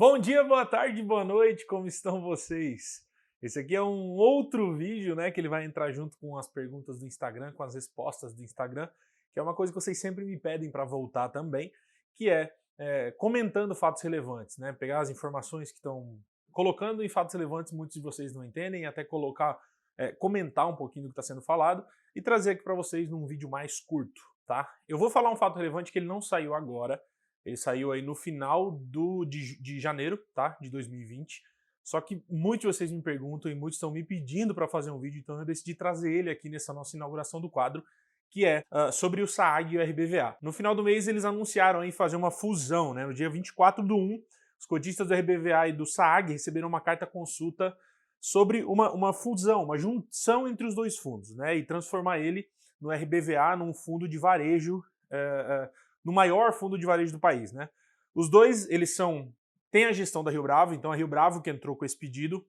Bom dia, boa tarde, boa noite, como estão vocês? Esse aqui é um outro vídeo, né, que ele vai entrar junto com as perguntas do Instagram, com as respostas do Instagram, que é uma coisa que vocês sempre me pedem para voltar também, que é comentando fatos relevantes, né, pegar as informações que estão colocando em fatos relevantes, muitos de vocês não entendem, até comentar um pouquinho do que está sendo falado e trazer aqui para vocês num vídeo mais curto, tá? Eu vou falar um fato relevante que ele não saiu agora. Ele saiu aí no final de janeiro, tá? De 2020. Só que muitos de vocês me perguntam e muitos estão me pedindo para fazer um vídeo, então eu decidi trazer ele aqui nessa nossa inauguração do quadro, que é sobre o SAAG e o RBVA. No final do mês eles anunciaram aí fazer uma fusão, né? No dia 24/1, os cotistas do RBVA e do SAAG receberam uma carta consulta sobre uma fusão, uma junção entre os dois fundos, né? E transformar ele no RBVA num fundo de varejo, no maior fundo de varejo do país, né? Os dois, têm a gestão da Rio Bravo, então a Rio Bravo que entrou com esse pedido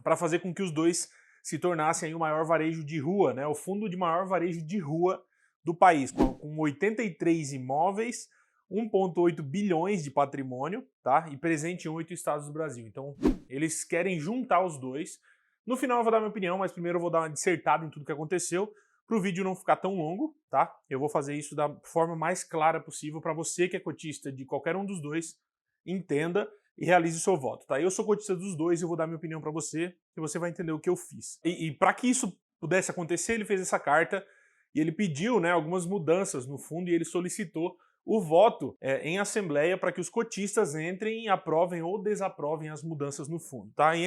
para fazer com que os dois se tornassem aí o maior varejo de rua, né? O fundo de maior varejo de rua do país, com 83 imóveis, 1,8 bilhões de patrimônio, tá? E presente em 8 estados do Brasil. Então, eles querem juntar os dois. No final eu vou dar minha opinião, mas primeiro eu vou dar uma dissertada em tudo que aconteceu, para o vídeo não ficar tão longo, tá? Eu vou fazer isso da forma mais clara possível para você que é cotista de qualquer um dos dois, entenda e realize o seu voto, tá? Eu sou cotista dos dois e eu vou dar minha opinião para você e você vai entender o que eu fiz. E para que isso pudesse acontecer, ele fez essa carta e ele pediu, né, algumas mudanças no fundo e ele solicitou o voto em assembleia para que os cotistas entrem, aprovem ou desaprovem as mudanças no fundo, tá? E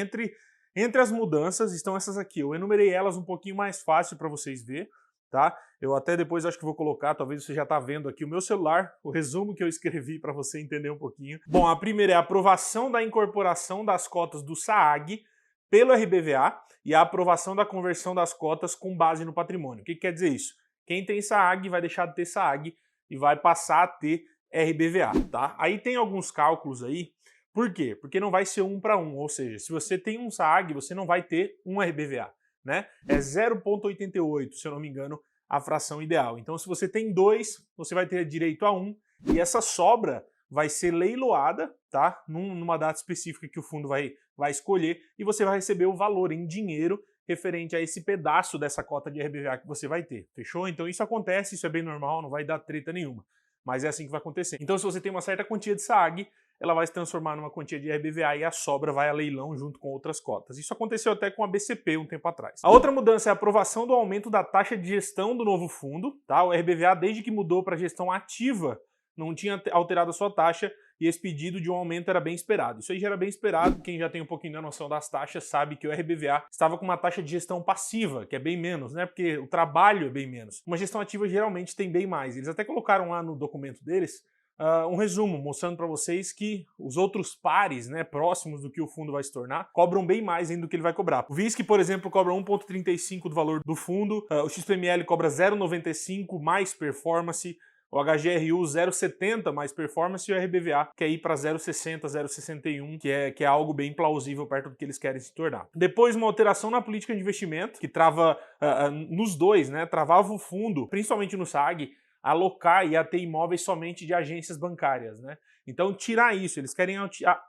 entre as mudanças estão essas aqui. Eu enumerei elas um pouquinho mais fácil para vocês verem, tá? Eu até depois acho que vou colocar, talvez você já tá vendo aqui o meu celular, o resumo que eu escrevi para você entender um pouquinho. Bom, a primeira é a aprovação da incorporação das cotas do SAAG pelo RBVA e a aprovação da conversão das cotas com base no patrimônio. O que quer dizer isso? Quem tem SAAG vai deixar de ter SAAG e vai passar a ter RBVA, tá? Aí tem alguns cálculos aí. Por quê? Porque não vai ser 1 para 1, ou seja, se você tem um SAAG, você não vai ter um RBVA, né? É 0,88, se eu não me engano, a fração ideal. Então, se você tem 2, você vai ter direito a 1, e essa sobra vai ser leiloada, tá? Numa data específica que o fundo vai escolher, e você vai receber o valor em dinheiro referente a esse pedaço dessa cota de RBVA que você vai ter, fechou? Então isso acontece, isso é bem normal, não vai dar treta nenhuma, mas é assim que vai acontecer. Então se você tem uma certa quantia de SAAG, ela vai se transformar numa quantia de RBVA e a sobra vai a leilão junto com outras cotas. Isso aconteceu até com a BCP um tempo atrás. A outra mudança é a aprovação do aumento da taxa de gestão do novo fundo, tá? O RBVA, desde que mudou para gestão ativa, não tinha alterado a sua taxa e esse pedido de um aumento era bem esperado. Isso aí já era bem esperado, quem já tem um pouquinho da noção das taxas sabe que o RBVA estava com uma taxa de gestão passiva, que é bem menos, né? Porque o trabalho é bem menos. Uma gestão ativa geralmente tem bem mais. Eles até colocaram lá no documento deles um resumo mostrando para vocês que os outros pares, né, próximos do que o fundo vai se tornar, cobram bem mais ainda do que ele vai cobrar. O VISC, por exemplo, cobra 1,35 do valor do fundo, o XPML cobra 0,95 mais performance, o HGRU 0,70 mais performance e o RBVA quer ir para 0,60, 0,61, que é algo bem plausível perto do que eles querem se tornar. Depois, uma alteração na política de investimento, que trava nos dois, né, travava o fundo, principalmente no SAG, alocar e a ter imóveis somente de agências bancárias, né? Então, tirar isso, eles querem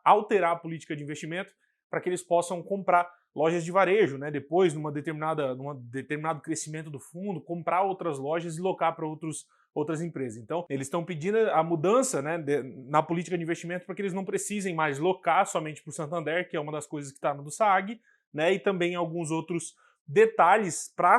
alterar a política de investimento para que eles possam comprar lojas de varejo, né? Depois, num determinado crescimento do fundo, comprar outras lojas e locar para outras empresas. Então, eles estão pedindo a mudança, né, na política de investimento para que eles não precisem mais locar somente para o Santander, que é uma das coisas que está no do SAAG, né? E também alguns outros detalhes para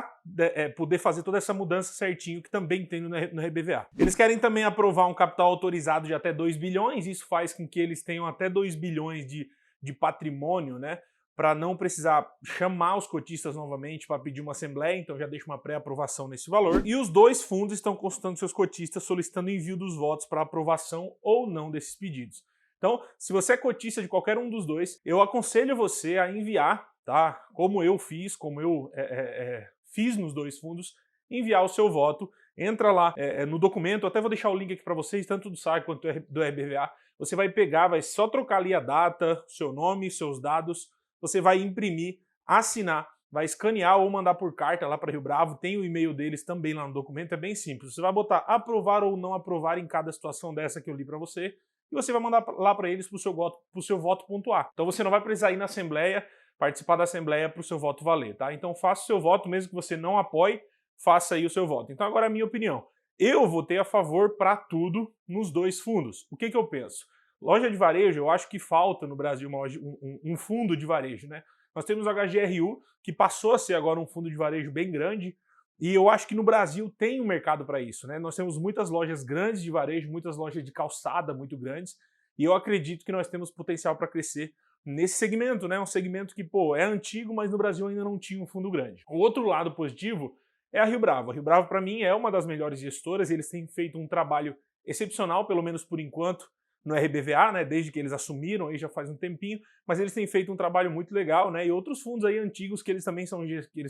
poder fazer toda essa mudança certinho que também tem no RBVA. Eles querem também aprovar um capital autorizado de até 2 bilhões, isso faz com que eles tenham até 2 bilhões de patrimônio, né, para não precisar chamar os cotistas novamente para pedir uma assembleia, então já deixa uma pré-aprovação nesse valor. E os dois fundos estão consultando seus cotistas solicitando envio dos votos para aprovação ou não desses pedidos. Então, se você é cotista de qualquer um dos dois, eu aconselho você a enviar, tá? Como eu fiz, fiz nos dois fundos, enviar o seu voto, entra lá no documento, até vou deixar o link aqui para vocês, tanto do SAG quanto do RBVA, você vai pegar, vai só trocar ali a data, seu nome, seus dados, você vai imprimir, assinar, vai escanear ou mandar por carta lá para Rio Bravo, tem o e-mail deles também lá no documento, é bem simples, você vai botar aprovar ou não aprovar em cada situação dessa que eu li para você, e você vai mandar lá para eles para o seu voto pontuar. Então você não vai precisar ir na Assembleia, participar da Assembleia para o seu voto valer, tá? Então faça o seu voto, mesmo que você não apoie, faça aí o seu voto. Então agora a minha opinião. Eu votei a favor para tudo nos dois fundos. O que eu penso? Loja de varejo, eu acho que falta no Brasil um fundo de varejo, né? Nós temos o HGRU, que passou a ser agora um fundo de varejo bem grande, e eu acho que no Brasil tem um mercado para isso, né? Nós temos muitas lojas grandes de varejo, muitas lojas de calçada muito grandes, e eu acredito que nós temos potencial para crescer nesse segmento, né? Um segmento que, pô, é antigo, mas no Brasil ainda não tinha um fundo grande. O outro lado positivo é a Rio Bravo. A Rio Bravo, para mim, é uma das melhores gestoras, eles têm feito um trabalho excepcional, pelo menos por enquanto, no RBVA, né, desde que eles assumiram, aí já faz um tempinho, mas eles têm feito um trabalho muito legal, né, e outros fundos aí antigos que eles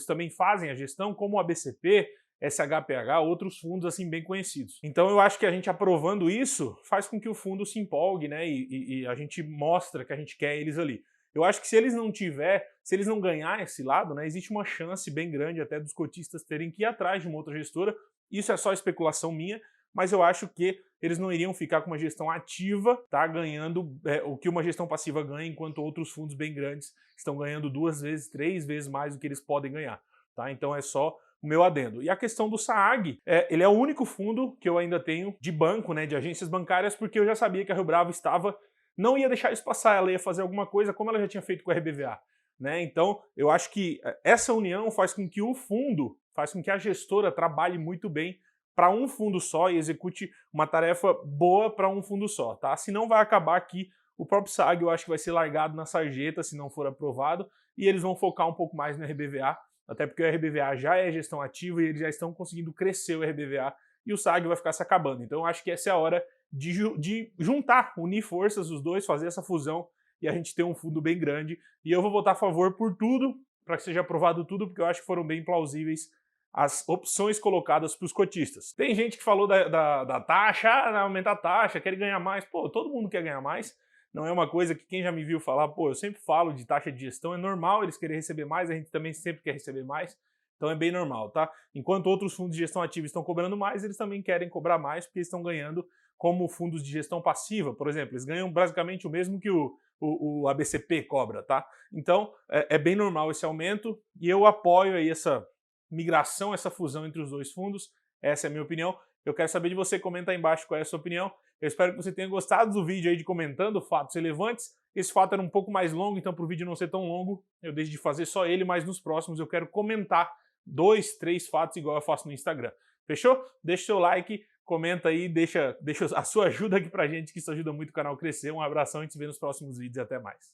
também fazem a gestão, como o ABCP, SHPH, outros fundos assim bem conhecidos. Então eu acho que a gente aprovando isso faz com que o fundo se empolgue, né, e a gente mostra que a gente quer eles ali. Eu acho que se eles não ganhar esse lado, né, existe uma chance bem grande até dos cotistas terem que ir atrás de uma outra gestora. Isso é só especulação minha, mas eu acho que eles não iriam ficar com uma gestão ativa, tá, ganhando o que uma gestão passiva ganha, enquanto outros fundos bem grandes estão ganhando 2 vezes, 3 vezes mais do que eles podem ganhar. Tá? Então é só o meu adendo. E a questão do SAAG, ele é o único fundo que eu ainda tenho de banco, né, de agências bancárias, porque eu já sabia que a Rio Bravo não ia deixar isso passar, ela ia fazer alguma coisa como ela já tinha feito com a RBVA. Né? Então eu acho que essa união faz com que o fundo, faz com que a gestora trabalhe muito bem para um fundo só e execute uma tarefa boa para um fundo só, tá? Senão vai acabar que o próprio SAG eu acho que vai ser largado na sarjeta se não for aprovado e eles vão focar um pouco mais no RBVA, até porque o RBVA já é gestão ativa e eles já estão conseguindo crescer o RBVA e o SAG vai ficar se acabando. Então eu acho que essa é a hora de juntar, unir forças os dois, fazer essa fusão e a gente ter um fundo bem grande. E eu vou votar a favor por tudo, para que seja aprovado tudo, porque eu acho que foram bem plausíveis as opções colocadas para os cotistas. Tem gente que falou da taxa, aumentar a taxa, quer ganhar mais. Pô, todo mundo quer ganhar mais. Não é uma coisa que quem já me viu falar, pô, eu sempre falo de taxa de gestão, é normal eles querem receber mais, a gente também sempre quer receber mais. Então é bem normal, tá? Enquanto outros fundos de gestão ativa estão cobrando mais, eles também querem cobrar mais, porque eles estão ganhando como fundos de gestão passiva, por exemplo. Eles ganham basicamente o mesmo que o ABCP cobra, tá? Então é bem normal esse aumento e eu apoio aí essa migração, essa fusão entre os dois fundos. Essa é a minha opinião. Eu quero saber de você, comenta aí embaixo qual é a sua opinião. Eu espero que você tenha gostado do vídeo aí de comentando fatos relevantes. Esse fato era um pouco mais longo, então para o vídeo não ser tão longo, eu decidi fazer só ele, mas nos próximos eu quero comentar 2, 3 fatos igual eu faço no Instagram. Fechou? Deixa seu like, comenta aí, deixa a sua ajuda aqui pra gente, que isso ajuda muito o canal a crescer. Um abração, a gente se vê nos próximos vídeos e até mais.